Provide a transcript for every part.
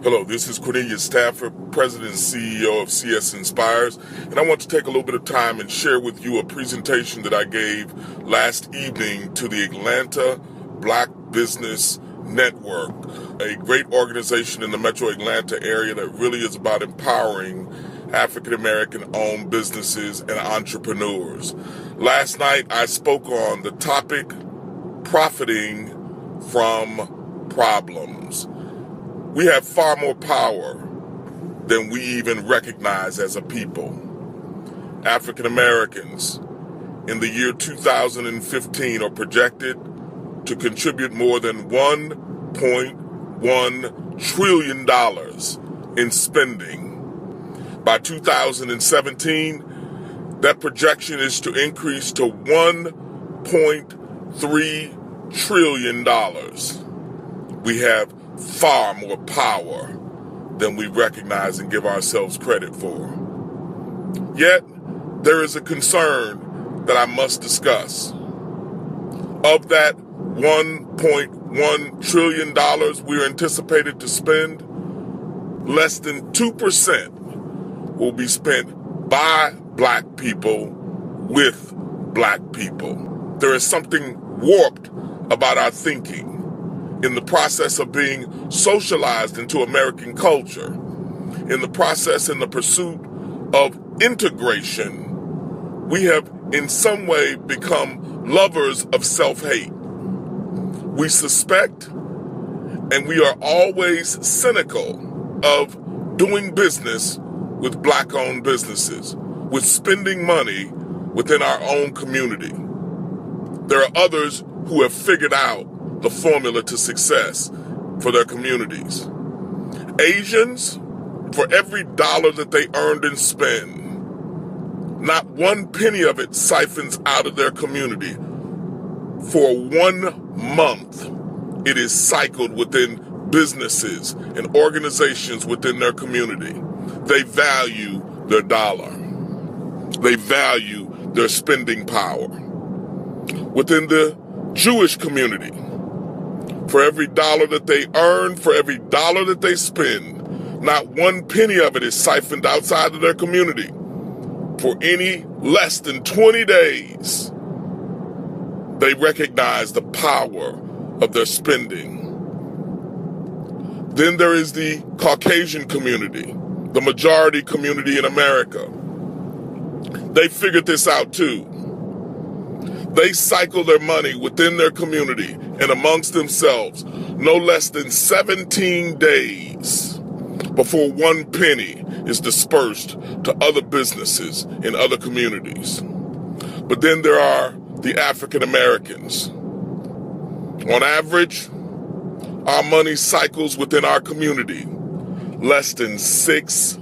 Hello, this is Cornelius Stafford, President and CEO of CS Inspires, and I want to take a little bit of time and share with you a presentation that I gave last evening to the Atlanta Black Business Network, a great organization in the metro Atlanta area that really is about empowering African-American owned businesses and entrepreneurs. Last night I spoke on the topic, profiting from problems. We have far more power than we even recognize as a people. African Americans in the year 2015 are projected to contribute more than $1.1 trillion in spending. By 2017, that projection is to increase to $1.3 trillion. We have far more power than we recognize and give ourselves credit for. Yet, there is a concern that I must discuss. Of that $1.1 trillion we are anticipated to spend, less than 2% will be spent by Black people with Black people. There is something warped about our thinking. In the process of being socialized into American culture, in the process and the pursuit of integration, we have in some way become lovers of self-hate. We suspect and we are always cynical of doing business with Black-owned businesses, with spending money within our own community. There are others who have figured out the formula to success for their communities. Asians, for every dollar that they earned and spend, not one penny of it siphons out of their community. For 1 month, it is cycled within businesses and organizations within their community. They value their dollar. They value their spending power. Within the Jewish community, for every dollar that they earn, for every dollar that they spend, not one penny of it is siphoned outside of their community. For any less than 20 days, they recognize the power of their spending. Then there is the Caucasian community, the majority community in America. They figured this out too. They cycle their money within their community and amongst themselves no less than 17 days before one penny is dispersed to other businesses in other communities. But then there are the African Americans. On average, our money cycles within our community less than 6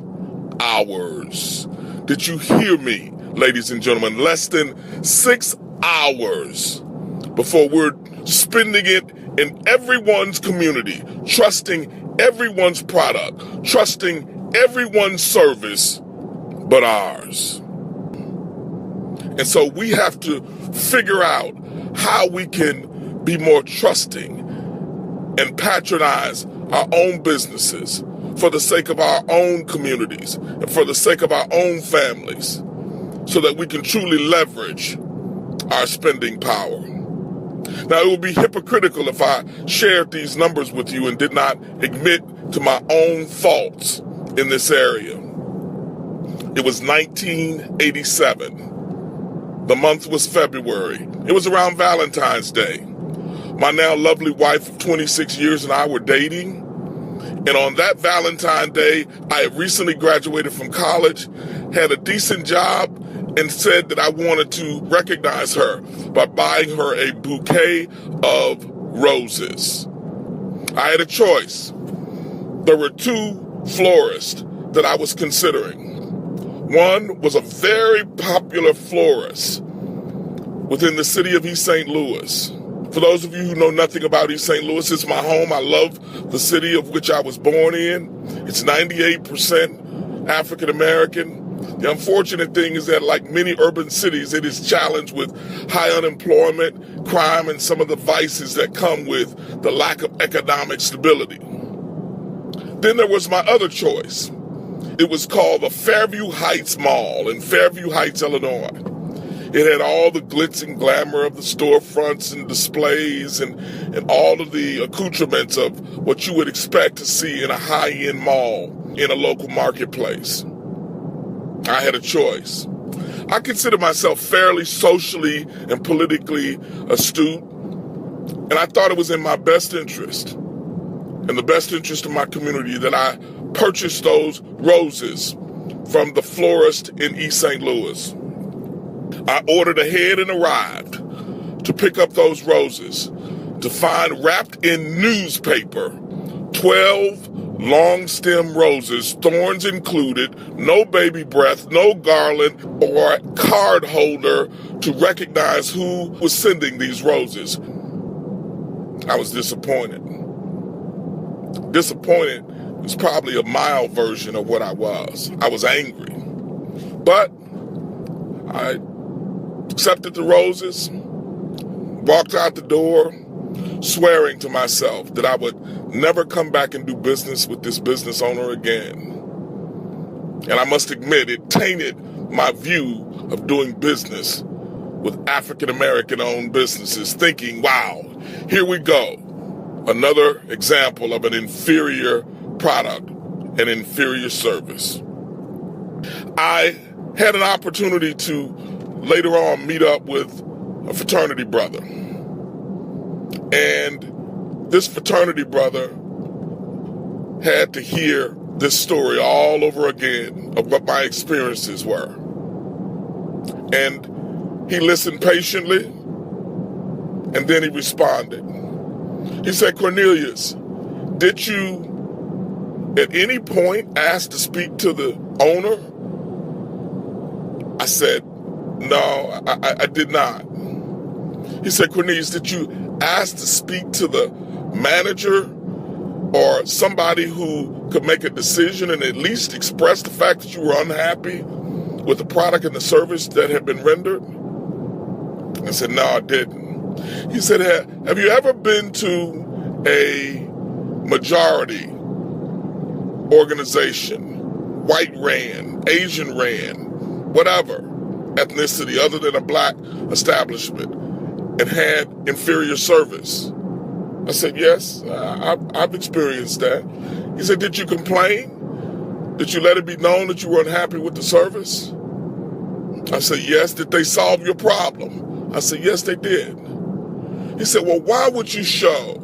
hours. Did you hear me, ladies and gentlemen? Less than 6 hours before we're spending it in everyone's community, trusting everyone's product, trusting everyone's service but ours. And so we have to figure out how we can be more trusting and patronize our own businesses for the sake of our own communities and for the sake of our own families, so that we can truly leverage our spending power. Now, it would be hypocritical if I shared these numbers with you and did not admit to my own faults in this area. It was 1987. The month was February. It was around Valentine's Day. My now lovely wife of 26 years and I were dating. And on that Valentine's Day, I had recently graduated from college, had a decent job, and said that I wanted to recognize her by buying her a bouquet of roses. I had a choice. There were two florists that I was considering. One was a very popular florist within the city of East St. Louis. For those of you who know nothing about East St. Louis, it's my home. I love the city of which I was born in. It's 98% African American. The unfortunate thing is that, like many urban cities, it is challenged with high unemployment, crime, and some of the vices that come with the lack of economic stability. Then there was my other choice. It was called the Fairview Heights Mall in Fairview Heights, Illinois. It had all the glitz and glamour of the storefronts and displays and all of the accoutrements of what you would expect to see in a high-end mall in a local marketplace. I had a choice. I consider myself fairly socially and politically astute, and I thought it was in my best interest, in the best interest of my community, that I purchased those roses from the florist in East St. Louis. I ordered ahead and arrived to pick up those roses, to find wrapped in newspaper 12 long stem roses, thorns included, no baby breath, no garland or card holder to recognize who was sending these roses. I was disappointed. Disappointed was probably a mild version of what I was. I was angry. But I accepted the roses, walked out the door, swearing to myself that I would never come back and do business with this business owner again. And I must admit, it tainted my view of doing business with African-American owned businesses, thinking, wow, here we go. Another example of an inferior product, an inferior service. I had an opportunity to later on meet up with a fraternity brother. And this fraternity brother had to hear this story all over again of what my experiences were. And he listened patiently, and then he responded. He said, "Cornelius, did you at any point ask to speak to the owner?" I said, "No, I did not." He said, "Cornelius, did you ask to speak to the manager or somebody who could make a decision and at least express the fact that you were unhappy with the product and the service that had been rendered?" I said, "No, I didn't." He said, "Have you ever been to a majority organization, white ran, Asian ran, whatever ethnicity other than a black establishment, and had inferior service?" I said, "Yes, I've experienced that." He said, "Did you complain? Did you let it be known that you were unhappy with the service?" I said, "Yes." "Did they solve your problem?" I said, "Yes, they did." He said, "Well, why would you show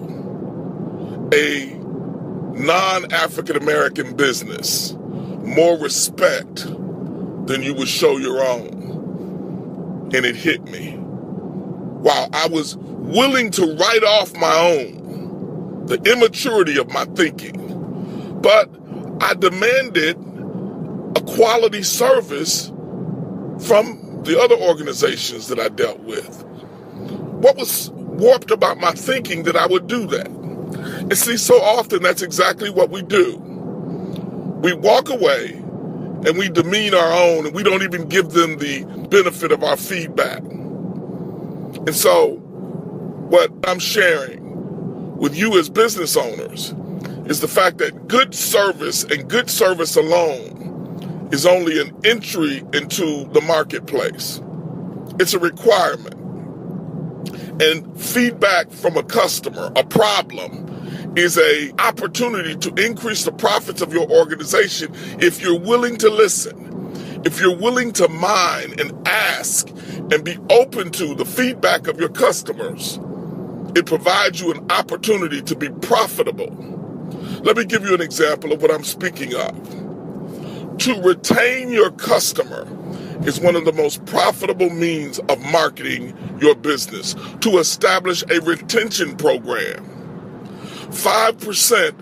a non-African American business more respect than you would show your own?" And it hit me. Wow, I was willing to write off my own, the immaturity of my thinking, but I demanded a quality service from the other organizations that I dealt with. What was warped about my thinking that I would do that? And see, so often that's exactly what we do. We walk away and we demean our own, and we don't even give them the benefit of our feedback. And so what I'm sharing with you as business owners is the fact that good service and good service alone is only an entry into the marketplace. It's a requirement. And feedback from a customer, a problem, is an opportunity to increase the profits of your organization if you're willing to listen, if you're willing to mine and ask and be open to the feedback of your customers. It provides you an opportunity to be profitable. Let me give you an example of what I'm speaking of. To retain your customer is one of the most profitable means of marketing your business. To establish a retention program. 5%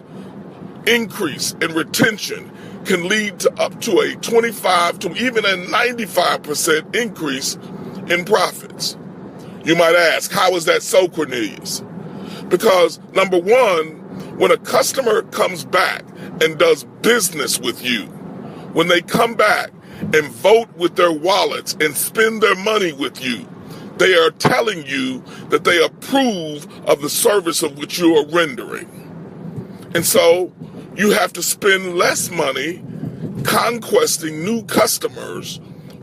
increase in retention can lead to up to a 25 to even a 95% increase in profits. You might ask, how is that so, Cornelius? Because number one, when a customer comes back and does business with you, when they come back and vote with their wallets and spend their money with you, they are telling you that they approve of the service of which you are rendering. And so You have to spend less money conquesting new customers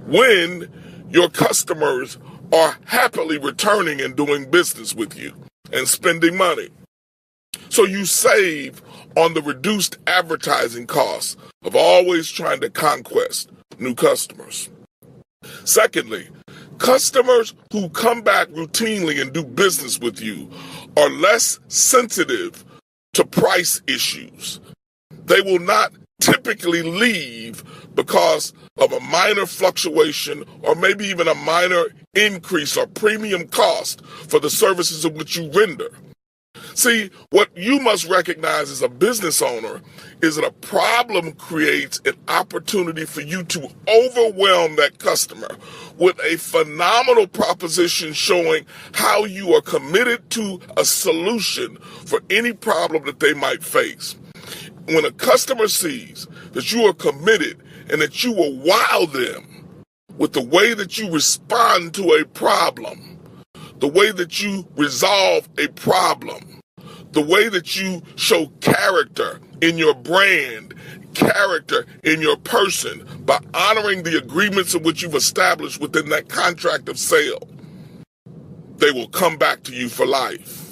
when your customers are happily returning and doing business with you and spending money. So you save on the reduced advertising costs of always trying to conquest new customers. Secondly, customers who come back routinely and do business with you are less sensitive to price issues. They will not typically leave because of a minor fluctuation or maybe even a minor increase or premium cost for the services in which you render. See, what you must recognize as a business owner is that a problem creates an opportunity for you to overwhelm that customer with a phenomenal proposition showing how you are committed to a solution for any problem that they might face. When a customer sees that you are committed and that you will wow them with the way that you respond to a problem, the way that you resolve a problem, the way that you show character in your brand, character in your person by honoring the agreements in which you've established within that contract of sale, they will come back to you for life.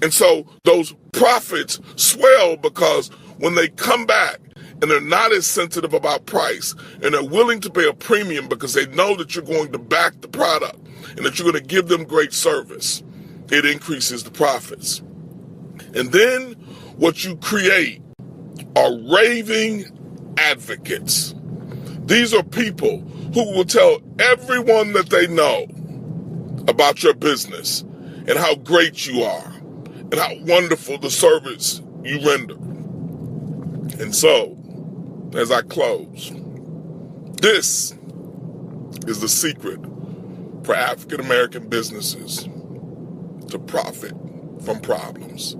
And so those profits swell because when they come back and they're not as sensitive about price and they're willing to pay a premium because they know that you're going to back the product and that you're going to give them great service, it increases the profits. And then what you create are raving advocates. These are people who will tell everyone that they know about your business and how great you are and how wonderful the service you render. And so, as I close, this is the secret for African American businesses to profit from problems.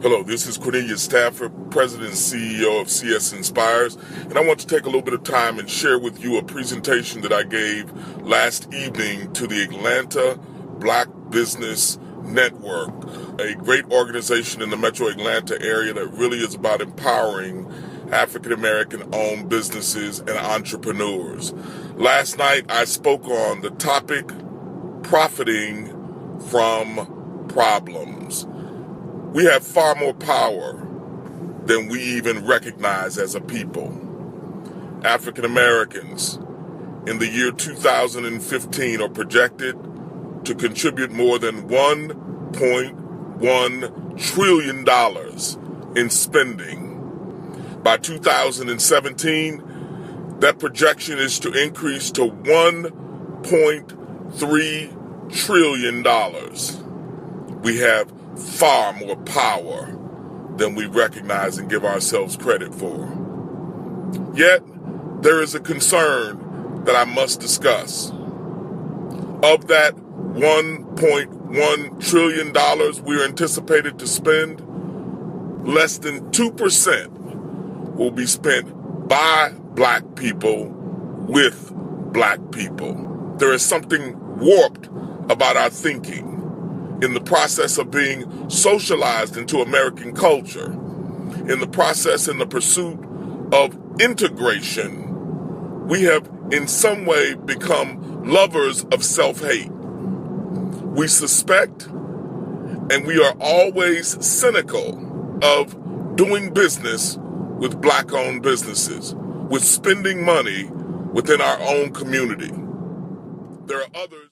Hello, this is Cornelius Stafford, President and CEO of CS Inspires, and I want to take a little bit of time and share with you a presentation that I gave last evening to the Atlanta Black Business Network, a great organization in the metro Atlanta area that really is about empowering African American owned businesses and entrepreneurs. Last night I spoke on the topic, profiting from problems. We have far more power than we even recognize as a people. African Americans in the year 2015 are projected to contribute more than $1.1 trillion in spending. By 2017, that projection is to increase to $1.3 trillion. We have far more power than we recognize and give ourselves credit for. Yet, there is a concern that I must discuss. Of that $1.1 trillion we're anticipated to spend, less than 2% will be spent by Black people with Black people. There is something warped about our thinking. In the process of being socialized into American culture, in the process, in the pursuit of integration, we have in some way become lovers of self-hate. We suspect and we are always cynical of doing business with Black-owned businesses, with spending money within our own community. There are others